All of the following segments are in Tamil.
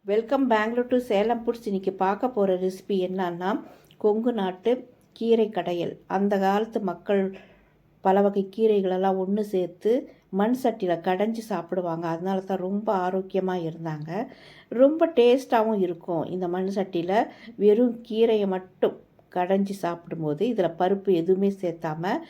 Welcome Bangalore to Salem foods. இன்றைக்கி பார்க்க போகிற ரெசிபி என்னன்னா கொங்கு நாட்டு கீரை கடையல். அந்த காலத்து மக்கள் பல வகை கீரைகளெல்லாம் ஒன்று சேர்த்து மண் சட்டியில் கடைஞ்சி சாப்பிடுவாங்க. அதனால தான் ரொம்ப ஆரோக்கியமாக இருந்தாங்க. ரொம்ப டேஸ்ட்டாகவும் இருக்கும். இந்த மண் சட்டியில் வெறும் கீரையை மட்டும் கடைஞ்சி சாப்பிடும்போது இதில் பருப்பு எதுவுமே சேர்த்தாமல்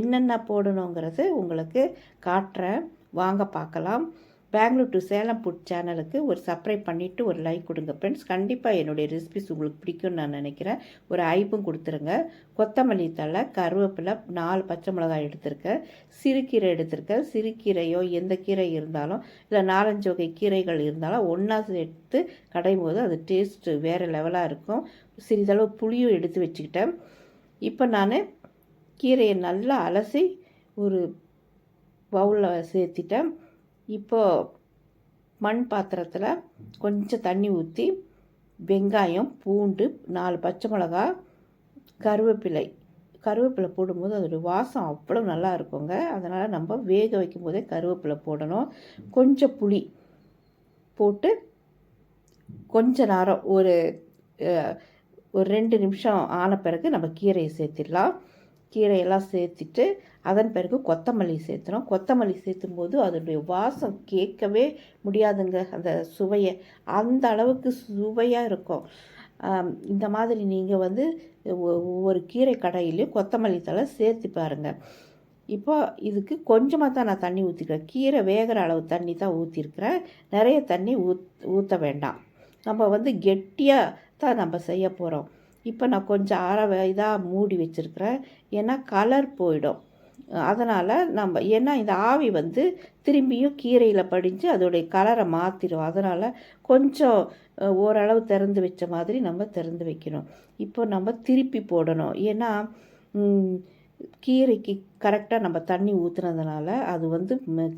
என்னென்ன போடணுங்கிறது உங்களுக்கு காட்டுறேன். வாங்க பார்க்கலாம். பெங்களூர் டு சேலம் ஃபுட் சேனலுக்கு ஒரு சப்ஸ்கிரைப் பண்ணிவிட்டு ஒரு லைக் கொடுங்க ஃப்ரெண்ட்ஸ். கண்டிப்பாக என்னுடைய ரெசிபிஸ் உங்களுக்கு பிடிக்கும்னு நான் நினைக்கிறேன். ஒரு ஐப்பும் கொடுத்துருங்க. கொத்தமல்லி தழை, கருவேப்பிலை, 4 பச்சை மிளகாய் எடுத்திருக்கேன். சிறுகீரை எடுத்திருக்கேன். சிறுகீரையோ எந்த கீரை இருந்தாலும் இல்லை 4-5 வகை கீரைகள் இருந்தாலும் ஒன்றா சேர்த்து கடையும் போது அது டேஸ்ட்டு வேறு லெவலாக இருக்கும். சிறிதளவு புளியும் எடுத்து வச்சுக்கிட்டேன். இப்போ நான் கீரையை நல்லா அலசி ஒரு பவுலில் சேர்த்திட்டேன். இப்போது மண் பாத்திரத்தில் கொஞ்சம் தண்ணி ஊற்றி வெங்காயம், பூண்டு, 4 பச்சை மிளகா, கருவேப்பிலை போடும்போது அதோடய வாசம் அவ்வளோ நல்லா இருக்குங்க. அதனால் நம்ம வேக வைக்கும் போதே கருவேப்பிலை போடணும். கொஞ்சம் புளி போட்டு கொஞ்ச நேரம் ஒரு 2 நிமிஷம் ஆன பிறகு நம்ம கீரையை சேர்த்திடலாம். கீரையெல்லாம் சேர்த்துட்டு அதன் பிறகு கொத்தமல்லி சேர்த்துறோம். கொத்தமல்லி சேர்த்தும் போது அதனுடைய வாசம் கேட்கவே முடியாதுங்க. அந்த சுவையை அந்த அளவுக்கு சுவையாக இருக்கும். இந்த மாதிரி நீங்கள் ஒவ்வொரு கீரை கடையிலையும் கொத்தமல்லி தழை சேர்த்து பாருங்கள். இப்போ இதுக்கு கொஞ்சமாக தான் நான் தண்ணி ஊற்றிக்கிறேன். கீரை வேகிற அளவு தண்ணி தான் ஊற்றிருக்கிறேன். நிறைய தண்ணி ஊற்ற வேண்டாம். நம்ம கெட்டியாக தான் நம்ம செய்ய போகிறோம். இப்போ நான் கொஞ்சம் இதாக மூடி வச்சுருக்கிறேன். ஏன்னா கலர் போயிடும். அதனால் ஏன்னா இந்த ஆவி திரும்பியும் கீரையில் படிஞ்சு அதோடைய கலரை மாற்றிடும். அதனால் கொஞ்சம் ஓரளவு திறந்து வச்ச மாதிரி நம்ம திறந்து வைக்கணும். இப்போ நம்ம திருப்பி போடணும். ஏன்னா கீரைக்கு கரெக்டாக நம்ம தண்ணி ஊற்றுனதுனால அது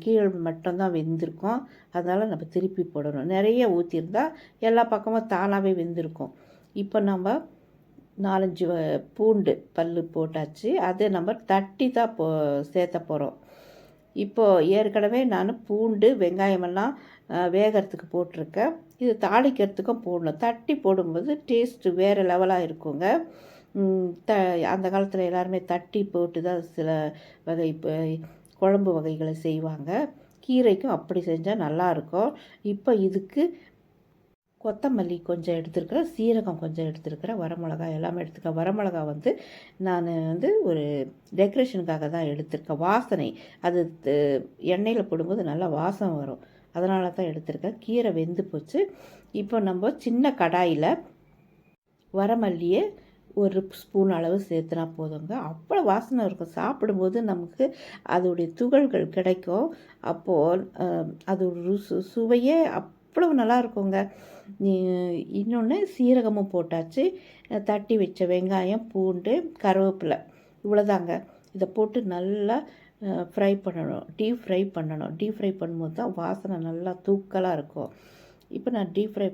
கீழே மட்டும்தான் வெந்திருக்கும். அதனால் நம்ம திருப்பி போடணும். நிறைய ஊற்றிருந்தா எல்லா பக்கமும் தானாகவே வெந்திருக்கும். இப்போ நம்ம 4-5 பூண்டு பல் போட்டாச்சு. அதை நம்ம தட்டி தான் சேர்த்த போகிறோம். இப்போது ஏற்கனவே நான் பூண்டு, வெங்காயமெல்லாம் வேகிறதுக்கு போட்டிருக்கேன். இது தாளிக்கிறதுக்கும் போடணும். தட்டி போடும்போது டேஸ்ட்டு வேறு லெவலாக இருக்குங்க. அந்த காலத்தில் எல்லாருமே தட்டி போட்டு தான் சில வகை குழம்பு வகைகளை செய்வாங்க. கீரைக்கும் அப்படி செஞ்சால் நல்லாயிருக்கும். இப்போ இதுக்கு கொத்தமல்லி கொஞ்சம் எடுத்துருக்கிறேன், சீரகம் கொஞ்சம் எடுத்துருக்கிறேன், வரமிளகா எல்லாமே எடுத்துருக்கேன். வரமிளகா நான் ஒரு டெக்கரேஷனுக்காக தான் எடுத்திருக்கேன். வாசனை அது எண்ணெயில் போடும்போது நல்லா வாசம் வரும். அதனால தான் எடுத்திருக்கேன். கீரை வெந்து போச்சு. இப்போ நம்ம சின்ன கடாயில் வரமல்லியை 1 ஸ்பூன் அளவு சேர்த்துனா போதுங்க. அவ்வளோ வாசனை இருக்கும். சாப்பிடும்போது நமக்கு அதோடைய துகள்கள் கிடைக்கும். அப்போது அது சுவையே அவ்வளோ நல்லா இருக்குங்க. இன்னொன்று சீரகமும் போட்டாச்சு. தட்டி வச்ச வெங்காயம், பூண்டு, கருவேப்பிலை இவ்வளோதாங்க. இதை போட்டு நல்லா ஃப்ரை பண்ணணும். டீப் ஃப்ரை பண்ணும்போது தான் வாசனை நல்லா தூக்கலாக இருக்கும். இப்போ நான் டீப் ஃப்ரை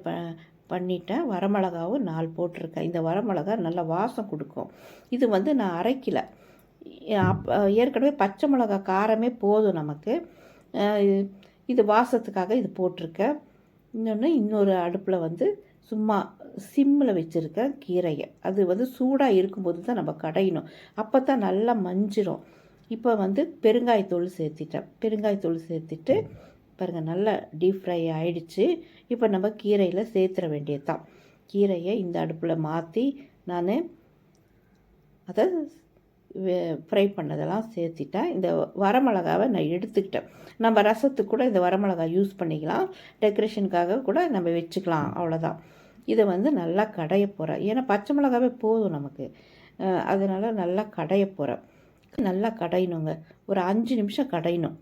பண்ணிட்டேன். வரமிளகாவும் 4 போட்டிருக்கேன். இந்த வரமிளகா நல்லா வாசம் கொடுக்கும். இது நான் அரைக்கலை. ஏற்கனவே பச்சை மிளகா காரமே போதும் நமக்கு. இது வாசத்துக்காக இது போட்டிருக்கேன். இன்னொரு அடுப்பில் சும்மா சிம்மில் வச்சுருக்கேன் கீரையை. அது சூடாக இருக்கும்போது தான் நம்ம கடையணும். அப்போ தான் நல்லா மஞ்சிரும். இப்போ பெருங்காயத்தூள் சேர்த்திட்டேன். பெருங்காயத்தூள் சேர்த்துட்டு பாருங்கள், நல்லா டீப் ஃப்ரை ஆகிடுச்சு. இப்போ நம்ம கீரையில் சேர்த்துற வேண்டியது தான். கீரையை இந்த அடுப்பில் மாற்றி நான் அதை ஃப்ரை பண்ணதெல்லாம் சேர்த்திட்டேன். இந்த வரமிளகாவை நான் எடுத்துக்கிட்டேன். நம்ம ரசத்துக்கு கூட இந்த வரமிளகாய் யூஸ் பண்ணிக்கலாம். டெக்கரேஷனுக்காக கூட நம்ம வச்சுக்கலாம். அவ்வளோதான். இதை நல்லா கடைய போகிறேன். ஏன்னா பச்சை மிளகாவே போதும் நமக்கு. அதனால் நல்லா கடைய போகிறேன். நல்லா கடையணுங்க. ஒரு 5 நிமிஷம் கடையணும்.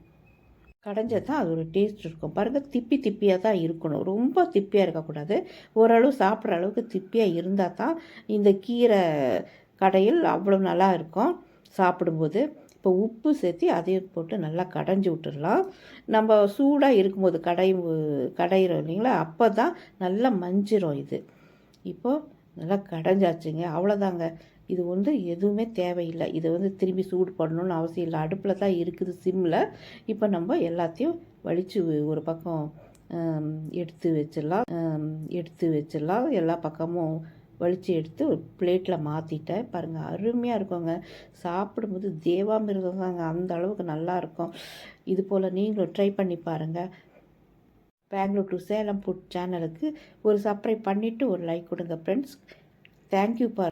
கடைஞ்சது தான் அது ஒரு டேஸ்ட் இருக்கும். பாருங்கள், திப்பியாக தான் இருக்கணும். ரொம்ப திப்பியாக இருக்கக்கூடாது. ஓரளவு சாப்பிட்ற அளவுக்கு திப்பியாக இருந்தால் தான் இந்த கீரை கடையில் அவ்வளோ நல்லா இருக்கும் சாப்பிடும்போது. இப்போ உப்பு சேர்த்து அதையும் போட்டு நல்லா கடைஞ்சி விட்டுடலாம். நம்ம சூடாக இருக்கும்போது கடையிறோம் இல்லைங்களா, அப்போ தான் நல்லா மஞ்சிரும் இது. இப்போது நல்லா கடைஞ்சாச்சுங்க. அவ்வளோதாங்க. இது எதுவுமே தேவையில்லை. இதை திரும்பி சூடு பண்ணணும்னு அவசியம் இல்லை. அடுப்பில் தான் இருக்குது சிம்மில். இப்போ நம்ம எல்லாத்தையும் வலித்து ஒரு பக்கம் எடுத்து வச்சிடலாம். எல்லா பக்கமும் வலித்து எடுத்து பிளேட்டில் மாற்றிட்டேன். பாருங்கள், அருமையாக இருக்குங்க. சாப்பிடும்போது தேவாமிர்தம் தாங்க, அந்த அளவுக்கு நல்லாயிருக்கும். இது போல் நீங்களும் ட்ரை பண்ணி பாருங்கள். பெங்களூர் டு சேலம் ஃபுட் சேனலுக்கு ஒரு சப்ஸ்கிரைப் பண்ணிவிட்டு ஒரு லைக் கொடுங்க ஃப்ரெண்ட்ஸ். தேங்க்யூ.